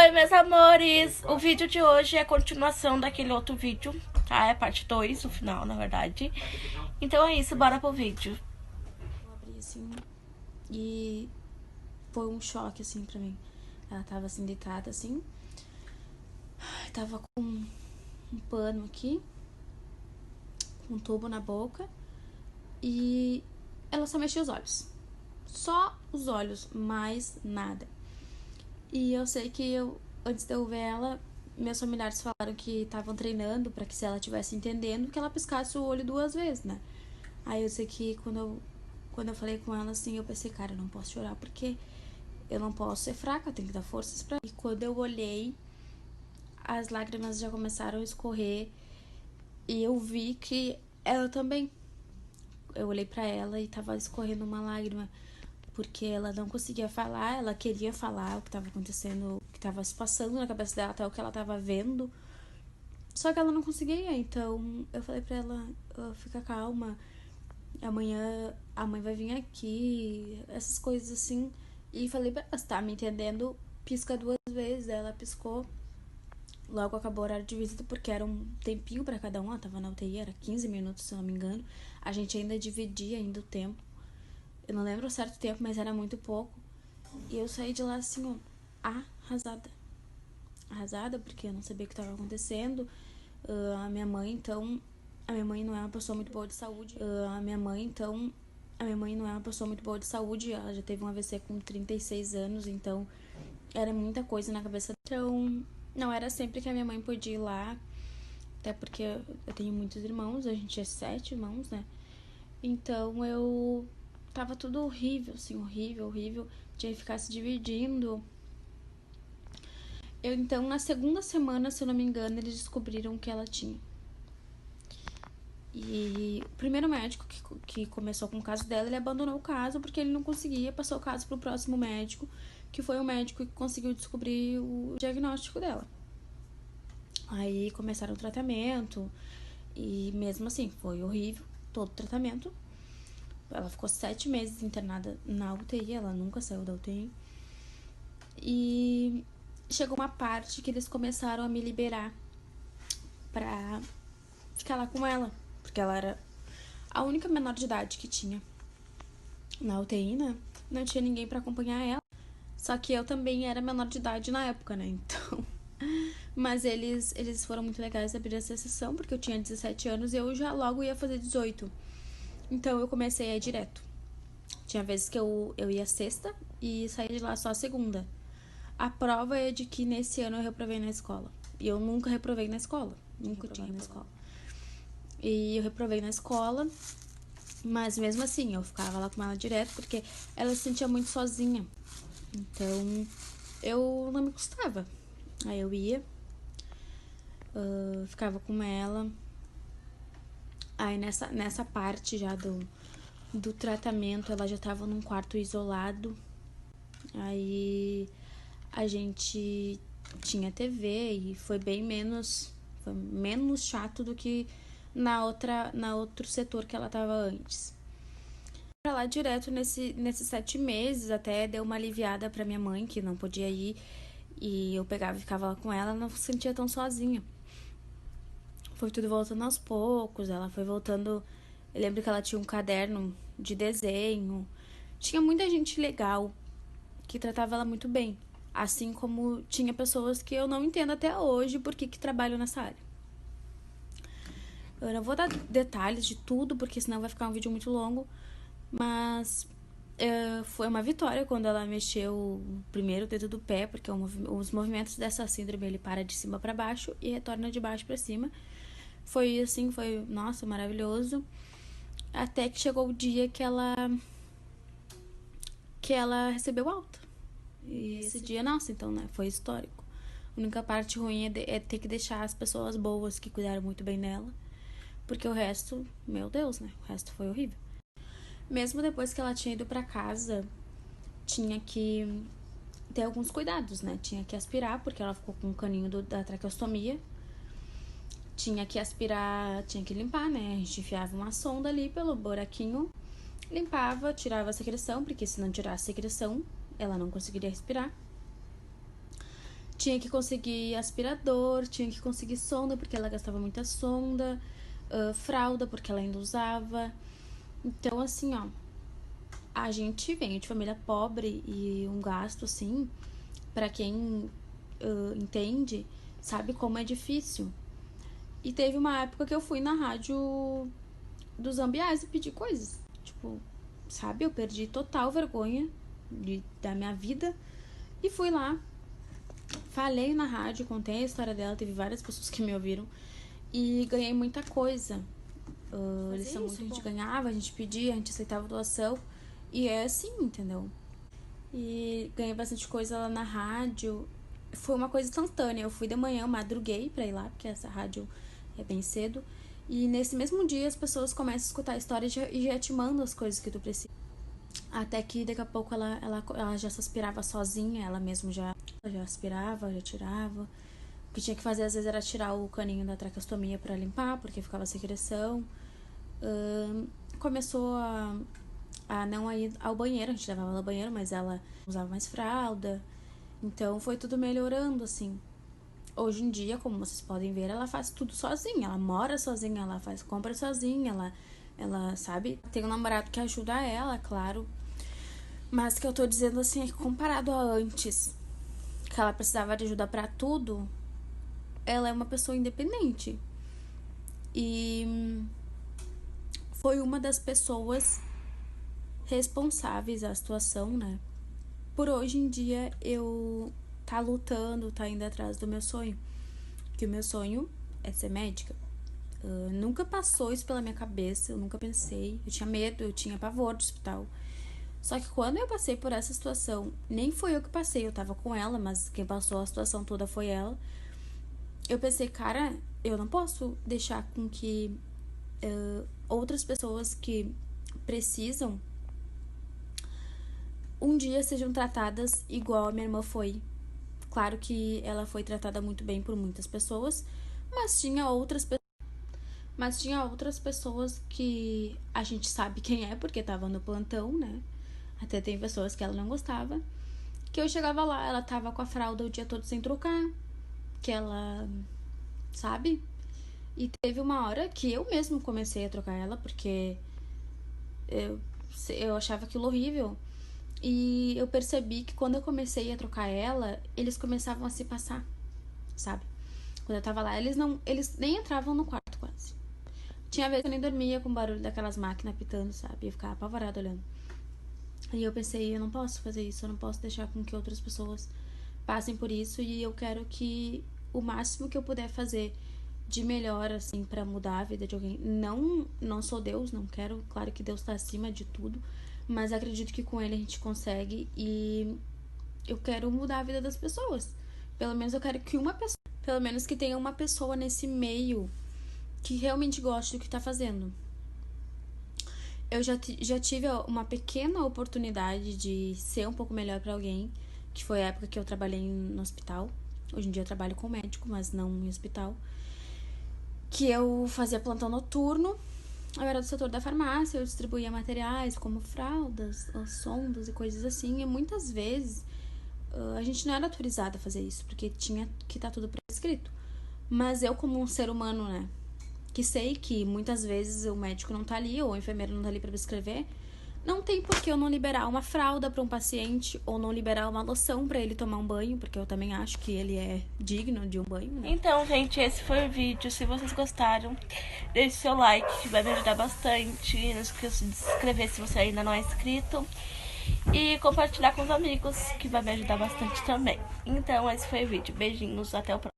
Oi, meus amores! O vídeo de hoje é a continuação daquele outro vídeo, tá? É parte 2, no final, na verdade. Então é isso, bora pro vídeo. Eu abri assim e foi um choque assim pra mim. Ela tava assim deitada assim, tava com um pano aqui, com um tubo na boca e ela só mexia os olhos. Só os olhos, mais nada. E eu sei que antes de eu ver ela, meus familiares falaram que estavam treinando pra que se ela estivesse entendendo, que ela piscasse o olho 2 vezes, né? Aí eu sei que quando eu falei com ela assim, eu pensei, cara, eu não posso chorar porque eu não posso ser fraca, eu tenho que dar forças pra... E quando eu olhei, as lágrimas já começaram a escorrer e eu vi que ela também. Eu olhei pra ela e tava escorrendo uma lágrima, porque ela não conseguia falar, ela queria falar o que tava acontecendo, o que tava se passando na cabeça dela, até o que ela tava vendo. Só que ela não conseguia, então eu falei pra ela, fica calma, amanhã a mãe vai vir aqui, essas coisas assim. E falei pra ela, você tá me entendendo? Pisca 2 vezes. Ela piscou. Logo acabou o horário de visita, porque era um tempinho pra cada um. Ela tava na UTI, era 15 minutos, se eu não me engano. A gente ainda dividia ainda o tempo. Eu não lembro o certo tempo, mas era muito pouco. E eu saí de lá assim, ó, arrasada. Arrasada, porque eu não sabia o que tava acontecendo. A minha mãe, então... A minha mãe não é uma pessoa muito boa de saúde. A minha mãe não é uma pessoa muito boa de saúde. Ela já teve um AVC com 36 anos, então era muita coisa na cabeça. Então, não era sempre que a minha mãe podia ir lá, até porque eu tenho muitos irmãos, a gente é 7 irmãos, né? Então tava tudo horrível, assim, horrível. Tinha que ficar se dividindo. Então, na segunda semana, se eu não me engano, eles descobriram que ela tinha. E o primeiro médico que começou com o caso dela, ele abandonou o caso porque ele não conseguia, passou o caso pro próximo médico, que foi o médico que conseguiu descobrir o diagnóstico dela. Aí começaram o tratamento e mesmo assim foi horrível todo o tratamento. Ela ficou 7 meses internada na UTI, ela nunca saiu da UTI. E chegou uma parte que eles começaram a me liberar pra ficar lá com ela, porque ela era a única menor de idade que tinha na UTI, né? Não tinha ninguém pra acompanhar ela. Só que eu também era menor de idade na época, né? Então... Mas eles foram muito legais de abrir essa sessão, porque eu tinha 17 anos e eu já logo ia fazer 18. Então eu comecei a ir direto. Tinha vezes que eu ia sexta e saía de lá só a segunda. A prova é de que nesse ano eu reprovei na escola. E eu nunca reprovei na escola. Nunca tinha na escola. E eu reprovei na escola, mas mesmo assim eu ficava lá com ela direto, porque ela se sentia muito sozinha. Então eu não me custava. Aí eu ia, ficava com ela. Aí nessa parte já do tratamento, ela já tava num quarto isolado. Aí a gente tinha TV e foi menos chato do que na outro setor que ela tava antes. Pra lá direto nesses 7 meses, até deu uma aliviada pra minha mãe, que não podia ir, e eu pegava e ficava lá com ela, não se sentia tão sozinha. Foi tudo voltando aos poucos, ela foi voltando. Eu lembro que ela tinha um caderno de desenho. Tinha muita gente legal que tratava ela muito bem. Assim como tinha pessoas que eu não entendo até hoje por que trabalham nessa área. Eu não vou dar detalhes de tudo, porque senão vai ficar um vídeo muito longo. Mas foi uma vitória quando ela mexeu o primeiro dedo do pé, porque os movimentos dessa síndrome, ele para de cima para baixo e retorna de baixo para cima. Foi assim, nossa, maravilhoso. Até que chegou o dia que ela recebeu alta. E esse dia, nossa, então, né, foi histórico. A única parte ruim é ter que deixar as pessoas boas que cuidaram muito bem dela. Porque o resto, meu Deus, né? O resto foi horrível. Mesmo depois que ela tinha ido pra casa, tinha que ter alguns cuidados, né? Tinha que aspirar, porque ela ficou com o caninho da traqueostomia. Tinha que aspirar, tinha que limpar, né? A gente enfiava uma sonda ali pelo buraquinho, limpava, tirava a secreção, porque se não tirasse a secreção, ela não conseguiria respirar. Tinha que conseguir aspirador, tinha que conseguir sonda, porque ela gastava muita sonda, fralda, porque ela ainda usava. Então, assim, ó, a gente vem de família pobre e um gasto, assim, pra quem entende, sabe como é difícil. E teve uma época que eu fui na rádio dos Ambiais e pedi coisas. Tipo, sabe, eu perdi total vergonha da minha vida e fui lá. Falei na rádio, contei a história dela, teve várias pessoas que me ouviram e ganhei muita coisa. Lição muito a gente ganhava, a gente pedia, a gente aceitava doação e é assim, entendeu? E ganhei bastante coisa lá na rádio. Foi uma coisa instantânea. Eu fui de manhã, eu madruguei pra ir lá, porque essa rádio é bem cedo. E nesse mesmo dia as pessoas começam a escutar a história e já te mandam as coisas que tu precisa. Até que daqui a pouco ela já se aspirava sozinha, ela mesma já aspirava, já tirava. O que tinha que fazer às vezes era tirar o caninho da traqueostomia pra limpar, porque ficava secreção. Começou a não ir ao banheiro, a gente levava ela ao banheiro, mas ela usava mais fralda. Então foi tudo melhorando, assim. Hoje em dia, como vocês podem ver, ela faz tudo sozinha. Ela mora sozinha, ela faz compra sozinha, ela sabe, tem um namorado que ajuda ela, claro. Mas o que eu tô dizendo, assim, é que comparado a antes, que ela precisava de ajuda pra tudo, ela é uma pessoa independente. E foi uma das pessoas responsáveis à situação, né? Por hoje em dia eu tá lutando, tá indo atrás do meu sonho. Que o meu sonho é ser médica. Nunca passou isso pela minha cabeça, eu nunca pensei. Eu tinha medo, eu tinha pavor do hospital. Só que quando eu passei por essa situação, nem foi eu que passei, eu tava com ela, mas quem passou a situação toda foi ela. Eu pensei, cara, eu não posso deixar com que outras pessoas que precisam um dia sejam tratadas igual a minha irmã foi. Claro que ela foi tratada muito bem por muitas pessoas, mas tinha outras pessoas que a gente sabe quem é, porque tava no plantão, né? Até tem pessoas que ela não gostava. Que eu chegava lá, ela tava com a fralda o dia todo sem trocar. Que ela, sabe? E teve uma hora que eu mesmo comecei a trocar ela, porque eu achava aquilo horrível. E eu percebi que quando eu comecei a trocar ela, eles começavam a se passar, sabe? Quando eu tava lá, eles nem entravam no quarto quase. Tinha vezes que eu nem dormia com o barulho daquelas máquinas pitando, sabe? Eu ficava apavorada olhando. E eu pensei, eu não posso fazer isso, eu não posso deixar com que outras pessoas passem por isso, e eu quero que o máximo que eu puder fazer de melhor, assim, pra mudar a vida de alguém. Não sou Deus, não quero, claro que Deus tá acima de tudo, mas acredito que com ele a gente consegue, e eu quero mudar a vida das pessoas. Pelo menos eu quero que pelo menos que tenha uma pessoa nesse meio que realmente goste do que tá fazendo. Eu já tive uma pequena oportunidade de ser um pouco melhor pra alguém, que foi a época que eu trabalhei no hospital. Hoje em dia eu trabalho com médico, mas não em hospital. Que eu fazia plantão noturno. Eu era do setor da farmácia, eu distribuía materiais como fraldas, sondas e coisas assim. E muitas vezes a gente não era autorizada a fazer isso, porque tinha que estar tudo prescrito. Mas eu, como um ser humano, né, que sei que muitas vezes o médico não tá ali, ou o enfermeiro não tá ali pra prescrever, não tem por que eu não liberar uma fralda pra um paciente, ou não liberar uma loção pra ele tomar um banho, porque eu também acho que ele é digno de um banho, né? Então, gente, esse foi o vídeo. Se vocês gostaram, deixe seu like, que vai me ajudar bastante. Não esqueça de se inscrever se você ainda não é inscrito. E compartilhar com os amigos, que vai me ajudar bastante também. Então, esse foi o vídeo. Beijinhos, até o próximo.